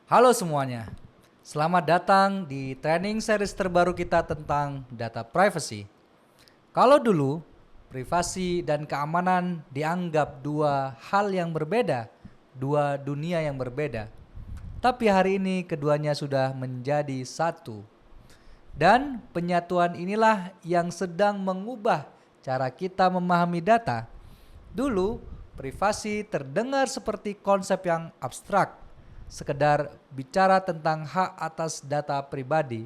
Halo semuanya, selamat datang di training series terbaru kita tentang data privacy. Kalau dulu, privasi dan keamanan dianggap dua hal yang berbeda, dua dunia yang berbeda. Tapi hari ini keduanya sudah menjadi satu. Dan penyatuan inilah yang sedang mengubah cara kita memahami data. Dulu, privasi terdengar seperti konsep yang abstrak, sekedar bicara tentang hak atas data pribadi.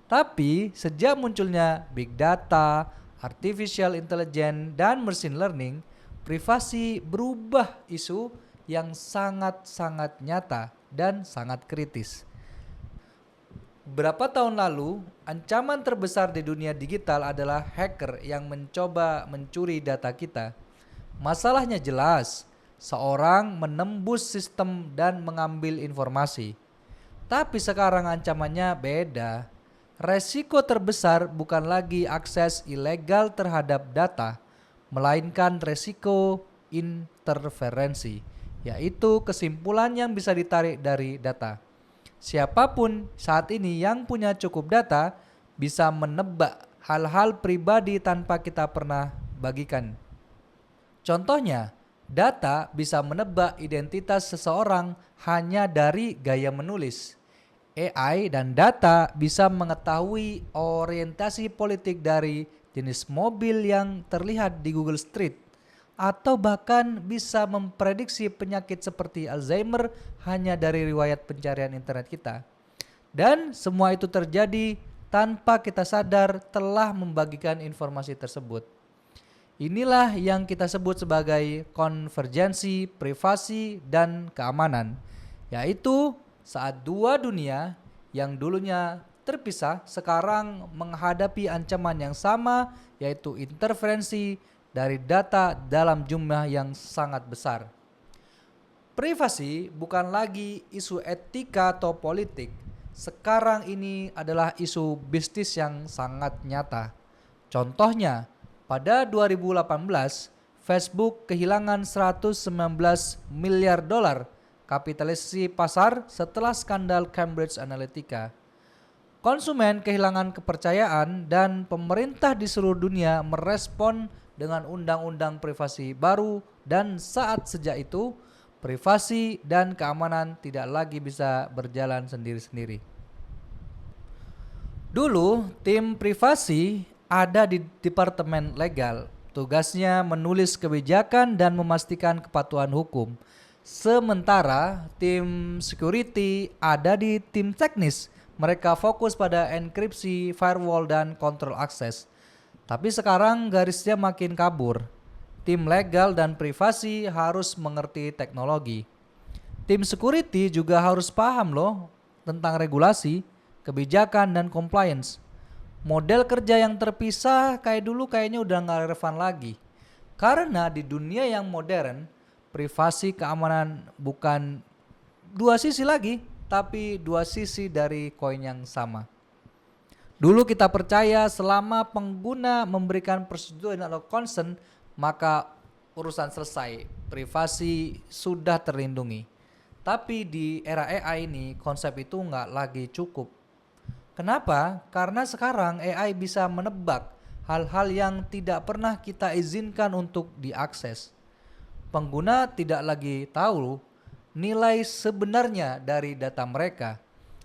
Tapi sejak munculnya big data, artificial intelligence, dan machine learning, privasi berubah isu yang sangat-sangat nyata dan sangat kritis. Beberapa tahun lalu, ancaman terbesar di dunia digital adalah hacker yang mencoba mencuri data kita. Masalahnya jelas, seorang menembus sistem dan mengambil informasi. Tapi sekarang ancamannya beda. Resiko terbesar bukan lagi akses ilegal terhadap data, melainkan resiko interferensi, yaitu kesimpulan yang bisa ditarik dari data. Siapapun saat ini yang punya cukup data bisa menebak hal-hal pribadi tanpa kita pernah bagikan. Contohnya, data bisa menebak identitas seseorang hanya dari gaya menulis. AI dan data bisa mengetahui orientasi politik dari jenis mobil yang terlihat di Google Street, atau bahkan bisa memprediksi penyakit seperti Alzheimer hanya dari riwayat pencarian internet kita. Dan semua itu terjadi tanpa kita sadar telah membagikan informasi tersebut. Inilah yang kita sebut sebagai konvergensi privasi dan keamanan, yaitu saat dua dunia yang dulunya terpisah sekarang menghadapi ancaman yang sama, yaitu interferensi dari data dalam jumlah yang sangat besar. Privasi bukan lagi isu etika atau politik. Sekarang ini adalah isu bisnis yang sangat nyata. Contohnya, pada 2018, Facebook kehilangan 119 miliar dolar kapitalisasi pasar setelah skandal Cambridge Analytica. Konsumen kehilangan kepercayaan dan pemerintah di seluruh dunia merespon dengan undang-undang privasi baru, dan sejak itu privasi dan keamanan tidak lagi bisa berjalan sendiri-sendiri. Dulu, tim privasi ada di Departemen Legal. Tugasnya menulis kebijakan dan memastikan kepatuhan hukum. Sementara tim security ada di tim teknis. Mereka fokus pada enkripsi, firewall, dan kontrol akses. Tapi sekarang garisnya makin kabur. Tim legal dan privasi harus mengerti teknologi. Tim security juga harus paham loh tentang regulasi, kebijakan, dan compliance. Model kerja yang terpisah kayak dulu kayaknya udah gak relevan lagi. Karena di dunia yang modern, privasi keamanan bukan dua sisi lagi, tapi dua sisi dari koin yang sama. Dulu kita percaya selama pengguna memberikan persetujuan atau consent, maka urusan selesai, privasi sudah terlindungi. Tapi di era AI ini konsep itu nggak lagi cukup. Kenapa? Karena sekarang AI bisa menebak hal-hal yang tidak pernah kita izinkan untuk diakses. Pengguna tidak lagi tahu nilai sebenarnya dari data mereka,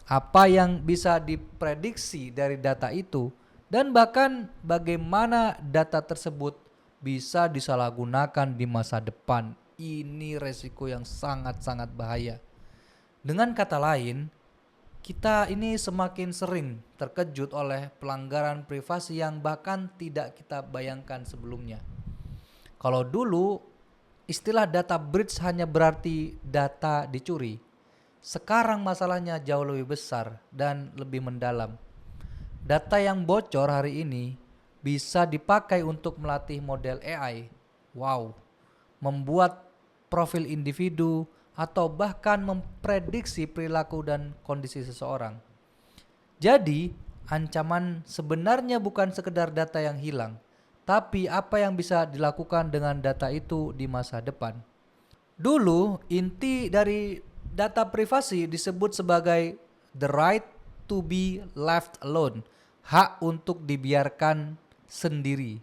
apa yang bisa diprediksi dari data itu, dan bahkan bagaimana data tersebut bisa disalahgunakan di masa depan. Ini resiko yang sangat-sangat bahaya. Dengan kata lain, kita ini semakin sering terkejut oleh pelanggaran privasi yang bahkan tidak kita bayangkan sebelumnya. Kalau dulu istilah data breach hanya berarti data dicuri, sekarang masalahnya jauh lebih besar dan lebih mendalam. Data yang bocor hari ini bisa dipakai untuk melatih model AI. Wow, membuat profil individu atau bahkan memprediksi perilaku dan kondisi seseorang. Jadi, ancaman sebenarnya bukan sekedar data yang hilang, tapi apa yang bisa dilakukan dengan data itu di masa depan. Dulu, inti dari Data privasi disebut sebagai the right to be left alone, hak untuk dibiarkan sendiri.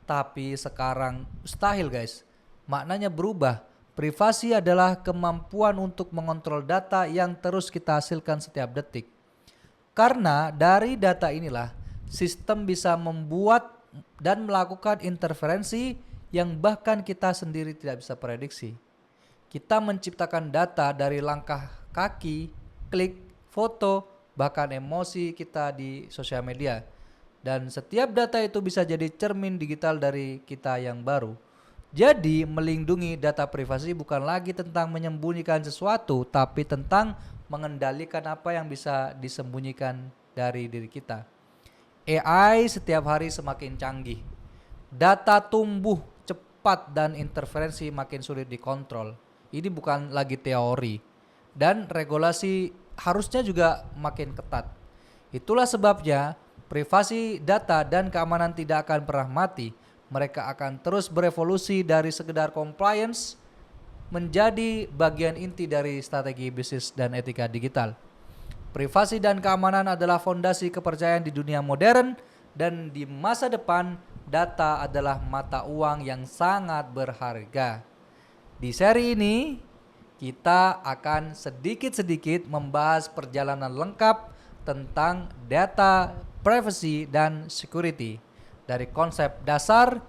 Tapi sekarang mustahil guys, maknanya berubah. Privasi adalah kemampuan untuk mengontrol data yang terus kita hasilkan setiap detik. Karena dari data inilah sistem bisa membuat dan melakukan interferensi yang bahkan kita sendiri tidak bisa prediksi. Kita menciptakan data dari langkah kaki, klik, foto, bahkan emosi kita di sosial media. Dan setiap data itu bisa jadi cermin digital dari kita yang baru. Jadi melindungi data privasi bukan lagi tentang menyembunyikan sesuatu, tapi tentang mengendalikan apa yang bisa disembunyikan dari diri kita. AI setiap hari semakin canggih. Data tumbuh cepat dan interferensi makin sulit dikontrol. Ini bukan lagi teori. Dan regulasi harusnya juga makin ketat. Itulah sebabnya privasi data dan keamanan tidak akan pernah mati. Mereka akan terus berevolusi dari sekedar compliance menjadi bagian inti dari strategi bisnis dan etika digital. Privasi dan keamanan adalah fondasi kepercayaan di dunia modern, dan di masa depan data adalah mata uang yang sangat berharga. Di seri ini kita akan sedikit-sedikit membahas perjalanan lengkap tentang data privacy dan security, dari konsep dasar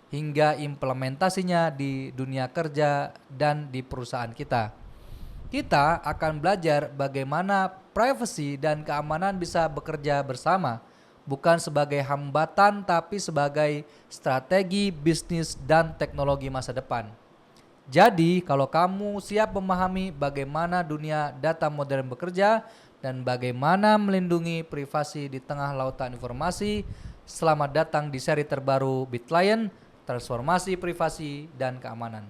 hingga implementasinya di dunia kerja dan di perusahaan kita. Kita akan belajar bagaimana privacy dan keamanan bisa bekerja bersama, bukan sebagai hambatan tapi sebagai strategi bisnis dan teknologi masa depan. Jadi, kalau kamu siap memahami bagaimana dunia data modern bekerja dan bagaimana melindungi privasi di tengah lautan informasi, selamat datang di seri terbaru BitLion, Transformasi Privasi dan Keamanan.